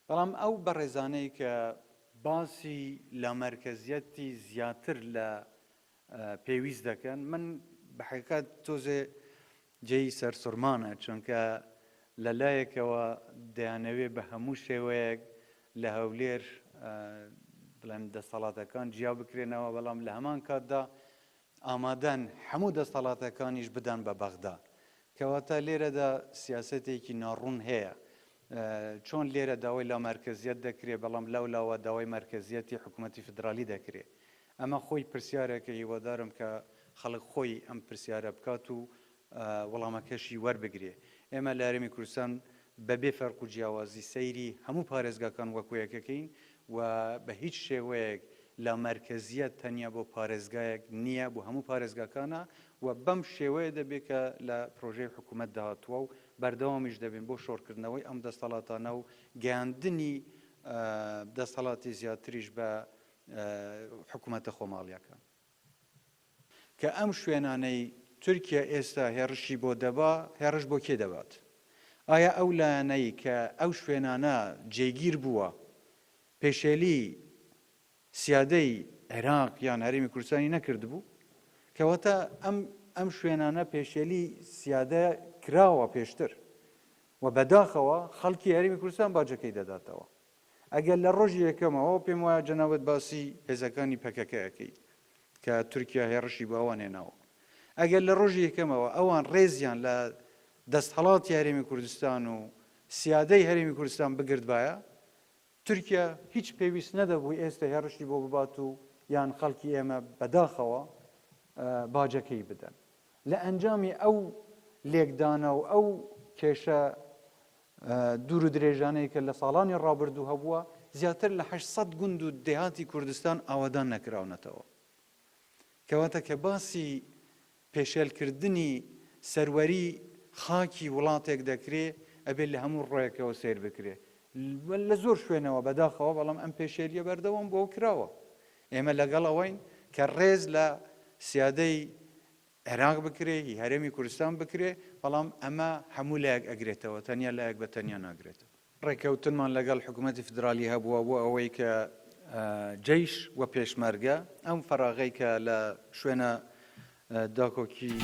بەڵام ئەو بەڕێزانەی کە باسی لە مەرکەزیەتی زیاتر لە پێویست دەکەن، من بە حقیقەت تۆزێ جێی سەرسوڕمانە، چونکە لەلایەکەوە دەیانەوێ بە هەموو شێوەیەک لە هەولێر بڵێن دەسەڵاتەکان جیا بکرێنەوە، بەڵام لە هەمان کاتدا ئامادەن هەموو دەسەڵاتەکانیش بدەن بە بەغدا، کەواتە لێرەدا سیاسەتێکی ناڕوون هەیە. چۆن لێرە داوای لا مەرکەزیەت دەکرێت، بەڵام لەولاوە داوای مەرکەزیەتی حکوومەتی فدرالی دەکرێت. ئەمە خۆی پرسیارێکە هیوادارم کە خەڵک خۆی ئەم پرسیارە بکات و وەڵامەکەشی وەربگرێ. ئێمە لە هەرێمی کوردستان بەبێ فەرق و جیاوازی سەیری هەموو پارێزگاکان وەکو یەکەکەین و بە هیچ شێوەیەک لە مەرکەزیەت تەنیا بۆ پارێزگایەک نییە، بۆ هەموو پارێزگاکانە و بەم شێوەیە دەبێت کە لە پرۆژەی حکوومەت داهاتووە و بەردەوامیش دەبێن بۆ شۆڕکردنەوەی ئەم دەسەڵاتانە و گەیاندنی دەسەڵاتی زیاتریش بە حکوومەتە خۆماڵیەکان. کە ئەم شوێنانەی تورکیا ئێستا هێڕشی بۆ دەبا، هێڕش بۆ کێ دەبات؟ ئایا ئەو لایەنەی کە ئەو شوێنانە جێگیر بووە پێشێلی سیادەی عێراق یان هەرێمی کوردستانی نەکرد بوو؟ کەواتە ئەم شوێنانە پێشێلی سیادە کراوە پێشتر و بەداخەوە خەڵکی هەرێمی کوردستان باجەکەی دەداتەوە. ئەگەر لە ڕۆژی یەکەمەوە پێم وایە جەنابەت باسی هێزەکانی پەکەکەیەکەی کە تورکیا هێڕشی بۆ ئەوان هێناوە، ئەگەر لە ڕۆژی یەکەمەوە ئەوان ڕێزیان لە دەستهەڵاتی هەرێمی کوردستان و سیادەی هەرێمی کوردستان بگردبایە، تورکیا هیچ پێویست نەدەبووی ئێستا هێڕشی بۆ ببات و یان خەڵکی ئێمە بەداخەوە باجەکەی بدەن. لە ئەنجامی ئەو لێکدانە و ئەو کێشە دوور و درێژانەی کە لە ساڵانی ڕابردوو هەبووە، زیاتر لە 800 گوند و دێهاتی کوردستان ئاوادان نەکراونەتەوە. کەواتە کە باسی پێشێلکردنی سەروەری خاکی وڵاتێک دەکرێت، ئەبێت لە هەموو ڕۆیەکەوە سیر بکرێت لە زۆر شوێنەوە بەداخەوە، بەڵام ئەم پێشێلیە بەردەوام بۆ کراوە. ئێمە لەگەڵ ئەوەین کە ڕێز لە سیادەی عێراق بکرێ، هەرێمی کوردستان بکرێ، بەڵام ئەمە هەموو لایەک ئەگرێتەوە، تەنیا لایەک بە تەنیا ناگرێتەوە. ڕێکەوتنمان لەگەڵ حکوومەتی فدرالی هەبووە بۆ ئەوەی کە جەیش و پێشمەرگە ئەم فەراغەی کە لە شوێنە داکۆکی